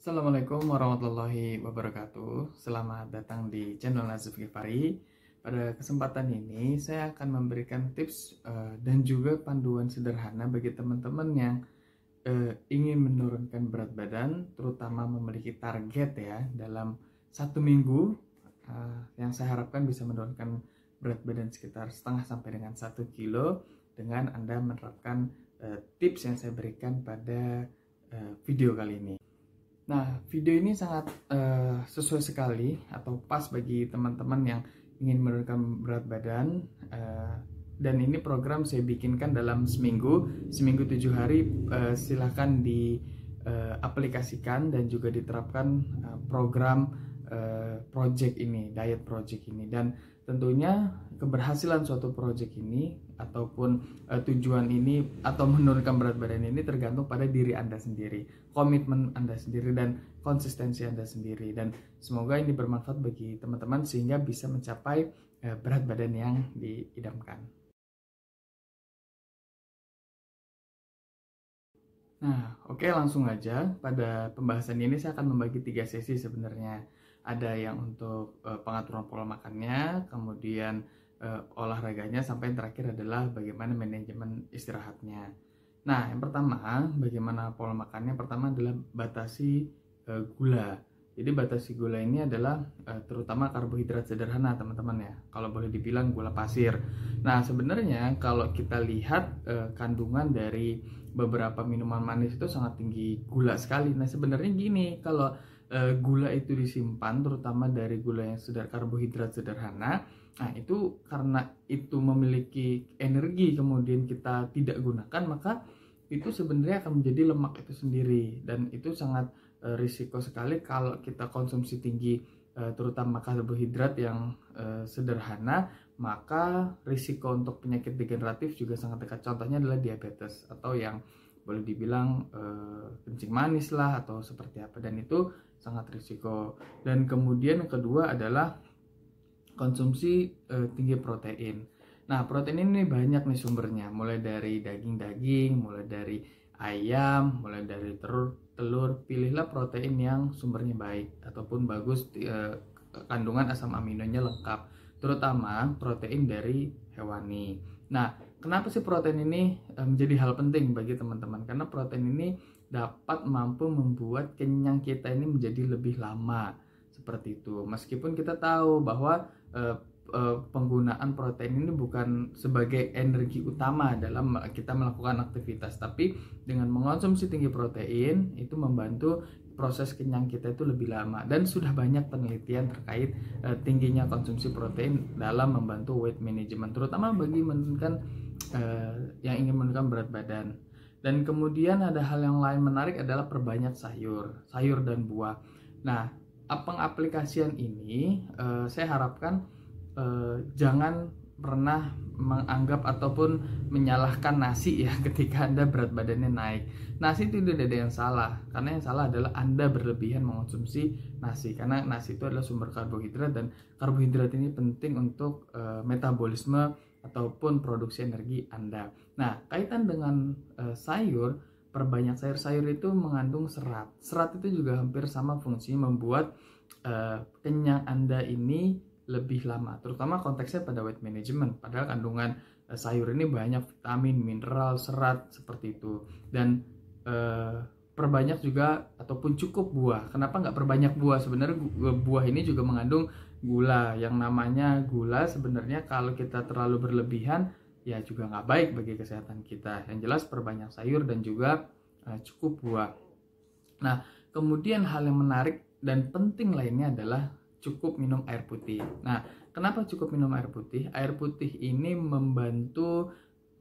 Assalamualaikum warahmatullahi wabarakatuh. Selamat datang di channel Nazif Gifari. Pada kesempatan ini saya akan memberikan tips dan juga panduan sederhana bagi teman-teman yang ingin menurunkan berat badan, terutama memiliki target ya dalam 1 minggu, yang saya harapkan bisa menurunkan berat badan sekitar setengah sampai dengan 1 kilo dengan Anda menerapkan tips yang saya berikan pada video kali ini. Nah, video ini sangat sesuai sekali atau pas bagi teman-teman yang ingin menurunkan berat badan, dan ini program saya bikinkan dalam seminggu 7 hari. Silahkan diaplikasikan dan juga diterapkan program project ini, diet project ini, dan tentunya keberhasilan suatu project ini ataupun tujuan ini atau menurunkan berat badan ini tergantung pada diri Anda sendiri, komitmen Anda sendiri, dan konsistensi Anda sendiri. Dan semoga ini bermanfaat bagi teman-teman sehingga bisa mencapai berat badan yang diidamkan. Nah, oke, langsung aja. Pada pembahasan ini saya akan membagi 3 sesi sebenarnya. Ada yang untuk pengaturan pola makannya, kemudian olahraganya, sampai yang terakhir adalah bagaimana manajemen istirahatnya. Nah, yang pertama, bagaimana pola makannya? Pertama adalah batasi gula. Jadi batasi gula ini adalah terutama karbohidrat sederhana, teman-teman ya. Kalau boleh dibilang gula pasir. Nah, sebenarnya kalau kita lihat kandungan dari beberapa minuman manis itu sangat tinggi gula sekali. Nah, sebenarnya gini, kalau gula itu disimpan, terutama dari gula yang karbohidrat sederhana, nah itu karena itu memiliki energi kemudian kita tidak gunakan, maka itu sebenarnya akan menjadi lemak itu sendiri, dan itu sangat risiko sekali kalau kita konsumsi tinggi terutama karbohidrat yang sederhana, maka risiko untuk penyakit degeneratif juga sangat dekat. Contohnya adalah diabetes atau yang boleh dibilang kencing manis lah atau seperti apa, dan itu sangat risiko. Dan kemudian yang kedua adalah konsumsi tinggi protein. Nah, protein ini banyak nih sumbernya, mulai dari daging-daging, mulai dari ayam, mulai dari telur. Pilihlah protein yang sumbernya baik ataupun bagus, kandungan asam aminonya lengkap, terutama protein dari hewani. Nah, kenapa sih protein ini menjadi hal penting bagi teman-teman? Karena protein ini dapat mampu membuat kenyang kita ini menjadi lebih lama, seperti itu. Meskipun kita tahu bahwa penggunaan protein ini bukan sebagai energi utama dalam kita melakukan aktivitas, tapi dengan mengonsumsi tinggi protein itu membantu proses kenyang kita itu lebih lama. Dan sudah banyak penelitian terkait tingginya konsumsi protein dalam membantu weight management, terutama bagi menurunkan yang ingin menurunkan berat badan. Dan kemudian ada hal yang lain menarik adalah perbanyak sayur dan buah. Nah, pengaplikasian ini saya harapkan jangan pernah menganggap ataupun menyalahkan nasi ya ketika Anda berat badannya naik. Nasi itu tidak ada yang salah, karena yang salah adalah Anda berlebihan mengonsumsi nasi, karena nasi itu adalah sumber karbohidrat, dan karbohidrat ini penting untuk metabolisme ataupun produksi energi Anda. Nah, kaitan dengan sayur, perbanyak sayur itu mengandung serat. Serat itu juga hampir sama fungsinya, membuat kenyang Anda ini lebih lama, terutama konteksnya pada weight management. Padahal kandungan sayur ini banyak vitamin, mineral, serat seperti itu. Dan perbanyak juga ataupun cukup buah. Kenapa nggak perbanyak buah? Sebenarnya buah ini juga mengandung gula. Yang namanya gula sebenarnya kalau kita terlalu berlebihan ya juga nggak baik bagi kesehatan kita. Yang jelas perbanyak sayur dan juga cukup buah. Nah, kemudian hal yang menarik dan penting lainnya adalah cukup minum air putih. Nah, kenapa cukup minum air putih? Air putih ini membantu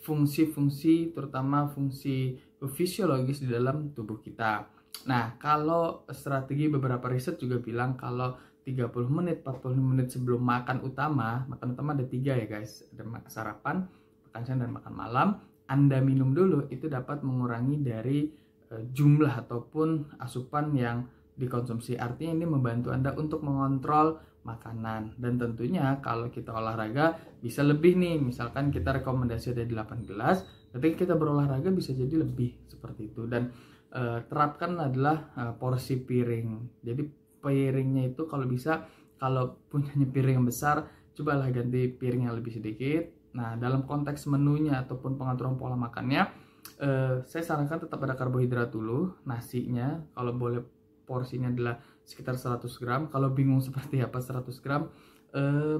fungsi-fungsi, terutama fungsi fisiologis di dalam tubuh kita. Nah, kalau strategi beberapa riset juga bilang kalau 30 menit, 40 menit sebelum makan utama ada 3 ya guys, ada sarapan, makan siang, dan makan malam, Anda minum dulu, itu dapat mengurangi dari jumlah ataupun asupan yang dikonsumsi. Artinya ini membantu Anda untuk mengontrol makanan. Dan tentunya kalau kita olahraga bisa lebih nih, misalkan kita rekomendasi ada 8 gelas, ketika kita berolahraga bisa jadi lebih seperti itu. Dan terapkan adalah porsi piring. Jadi piringnya itu kalau bisa, kalau punyanya piring yang besar, cobalah ganti piring yang lebih sedikit. Nah, dalam konteks menunya ataupun pengaturan pola makannya, saya sarankan tetap ada karbohidrat dulu. Nasinya kalau boleh porsinya adalah sekitar 100 gram. Kalau bingung seperti apa 100 gram,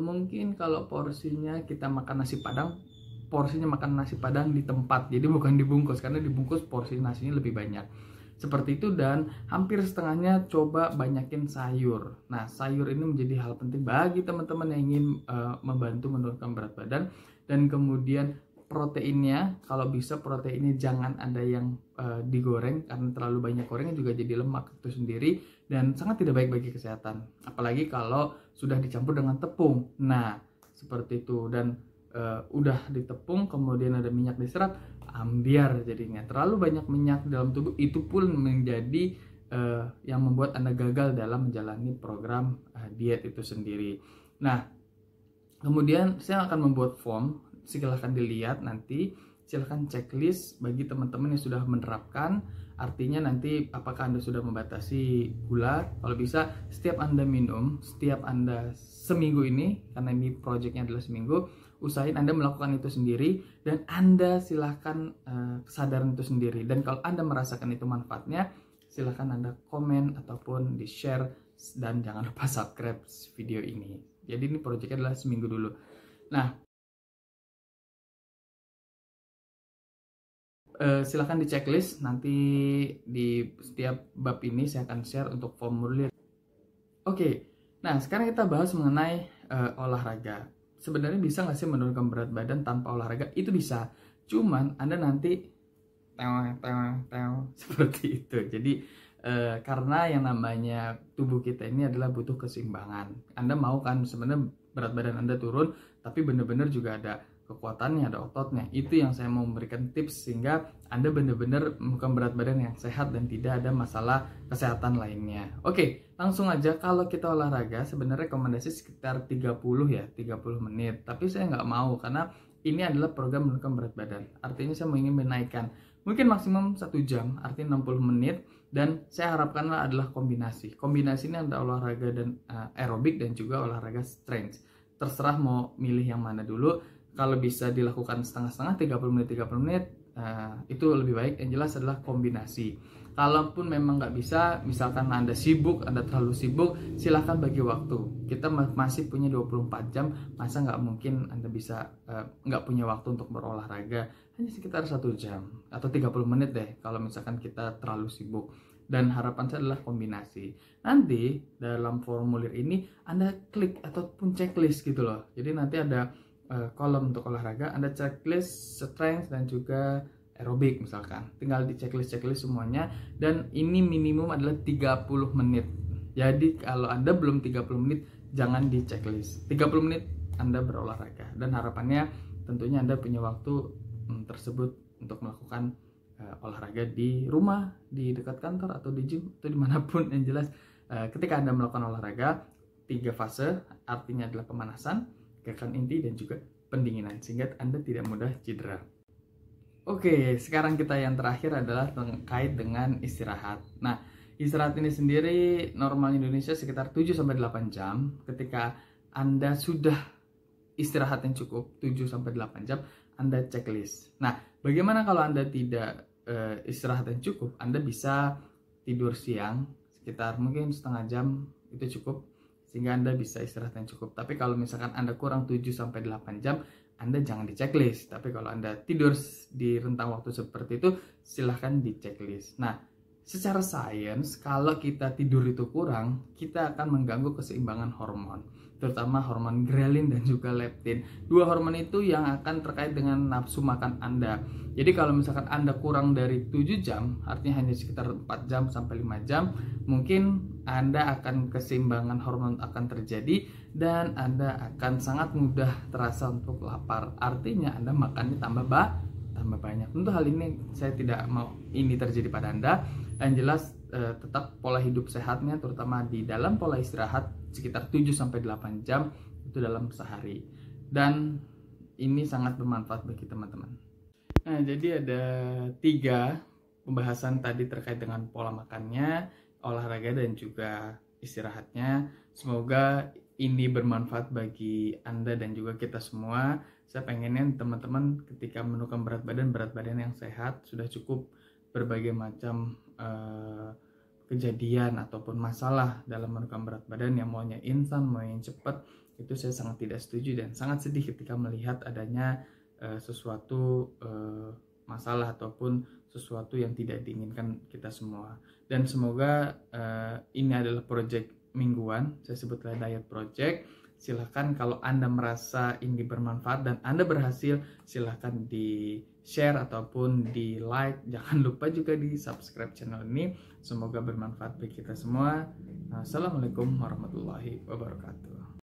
mungkin kalau porsinya kita makan nasi padang, porsinya makan nasi padang di tempat, jadi bukan dibungkus, karena dibungkus porsi nasinya lebih banyak seperti itu. Dan hampir setengahnya coba banyakin sayur. Nah, sayur ini menjadi hal penting bagi teman-teman yang ingin membantu menurunkan berat badan. Dan kemudian proteinnya, kalau bisa proteinnya jangan ada yang digoreng, karena terlalu banyak gorengnya juga jadi lemak itu sendiri dan sangat tidak baik bagi kesehatan, apalagi kalau sudah dicampur dengan tepung. Nah, seperti itu. Dan udah ditepung kemudian ada minyak diserap, ambiar jadinya. Terlalu banyak minyak dalam tubuh itu pun menjadi yang membuat Anda gagal dalam menjalani program diet itu sendiri. Nah, kemudian saya akan membuat form, silahkan dilihat nanti, silahkan checklist bagi teman-teman yang sudah menerapkan. Artinya nanti apakah Anda sudah membatasi gula, kalau bisa setiap Anda minum, setiap Anda seminggu ini, karena ini projectnya adalah seminggu, usahain Anda melakukan itu sendiri dan Anda silahkan kesadaran itu sendiri. Dan kalau Anda merasakan itu manfaatnya, silahkan Anda komen ataupun di share, dan jangan lupa subscribe video ini. Jadi ini projectnya adalah seminggu dulu. Nah, silahkan di checklist, nanti di setiap bab ini saya akan share untuk formulir. Oke, nah sekarang kita bahas mengenai olahraga. Sebenarnya bisa nggak sih menurunkan berat badan tanpa olahraga? Itu bisa, cuman Anda nanti seperti itu. Jadi karena yang namanya tubuh kita ini adalah butuh keseimbangan. Anda mau kan sebenarnya berat badan Anda turun, tapi benar-benar juga ada kekuatannya, ada ototnya. Itu yang saya mau memberikan tips sehingga Anda benar-benar bukan berat badan yang sehat dan tidak ada masalah kesehatan lainnya. Oke, langsung aja. Kalau kita olahraga sebenarnya rekomendasi sekitar 30 menit. Tapi saya nggak mau karena ini adalah program menurunkan berat badan. Artinya saya ingin menaikkan mungkin maksimum 1 jam, artinya 60 menit. Dan saya harapkan adalah kombinasi. Kombinasi ini ada olahraga dan aerobik dan juga olahraga strength. Terserah mau milih yang mana dulu. Kalau bisa dilakukan setengah-setengah, 30 menit, 30 menit, itu lebih baik. Yang jelas adalah kombinasi. Kalaupun memang nggak bisa, misalkan Anda sibuk, Anda terlalu sibuk, silahkan bagi waktu. Kita masih punya 24 jam, masa nggak mungkin Anda bisa nggak punya waktu untuk berolahraga. Hanya sekitar 1 jam, atau 30 menit deh, kalau misalkan kita terlalu sibuk. Dan harapan saya adalah kombinasi. Nanti dalam formulir ini Anda klik ataupun checklist gitu loh. Jadi nanti ada kolom untuk olahraga, Anda checklist strength dan juga aerobik misalkan. Tinggal di checklist semuanya, dan ini minimum adalah 30 menit. Jadi kalau Anda belum 30 menit, jangan di checklist. 30 menit Anda berolahraga, dan harapannya tentunya Anda punya waktu tersebut untuk melakukan olahraga di rumah, di dekat kantor, atau di gym, atau dimanapun. Yang jelas ketika Anda melakukan olahraga, 3 fase, artinya adalah pemanasan, gerakan inti, dan juga pendinginan, sehingga Anda tidak mudah cedera. Oke, sekarang kita yang terakhir adalah terkait dengan istirahat. Nah, istirahat ini sendiri normal Indonesia sekitar 7-8 jam. Ketika Anda sudah istirahat yang cukup 7-8 jam, Anda checklist. Nah, bagaimana kalau Anda tidak istirahat yang cukup? Anda bisa tidur siang sekitar mungkin setengah jam, itu cukup, sehingga Anda bisa istirahat yang cukup. Tapi kalau misalkan Anda kurang 7-8 jam, Anda jangan di checklist. Tapi kalau Anda tidur di rentang waktu seperti itu, silahkan di checklist. Nah, secara sains, kalau kita tidur itu kurang, kita akan mengganggu keseimbangan hormon, terutama hormon grelin dan juga leptin. 2 hormon itu yang akan terkait dengan nafsu makan Anda. Jadi kalau misalkan Anda kurang dari 7 jam, artinya hanya sekitar 4 jam sampai 5 jam, mungkin Anda akan keseimbangan hormon akan terjadi, dan Anda akan sangat mudah terasa untuk lapar. Artinya Anda makannya tambah banyak. Tentu hal ini saya tidak mau ini terjadi pada Anda. Yang jelas tetap pola hidup sehatnya, terutama di dalam pola istirahat sekitar 7-8 jam itu dalam sehari. Dan ini sangat bermanfaat bagi teman-teman. Nah, jadi ada 3 pembahasan tadi terkait dengan pola makannya, olahraga dan juga istirahatnya. Semoga ini bermanfaat bagi Anda dan juga kita semua. Saya pengennya teman-teman ketika menurunkan berat badan yang sehat, sudah cukup berbagai macam kejadian ataupun masalah dalam menurunkan berat badan yang maunya instan, maunya cepat. Itu saya sangat tidak setuju dan sangat sedih ketika melihat adanya sesuatu masalah ataupun sesuatu yang tidak diinginkan kita semua. Dan semoga ini adalah project mingguan, saya sebutlah diet project. Silahkan kalau Anda merasa ini bermanfaat dan Anda berhasil, silahkan di share ataupun di like. Jangan lupa juga di subscribe channel ini. Semoga bermanfaat bagi kita semua. Assalamualaikum warahmatullahi wabarakatuh.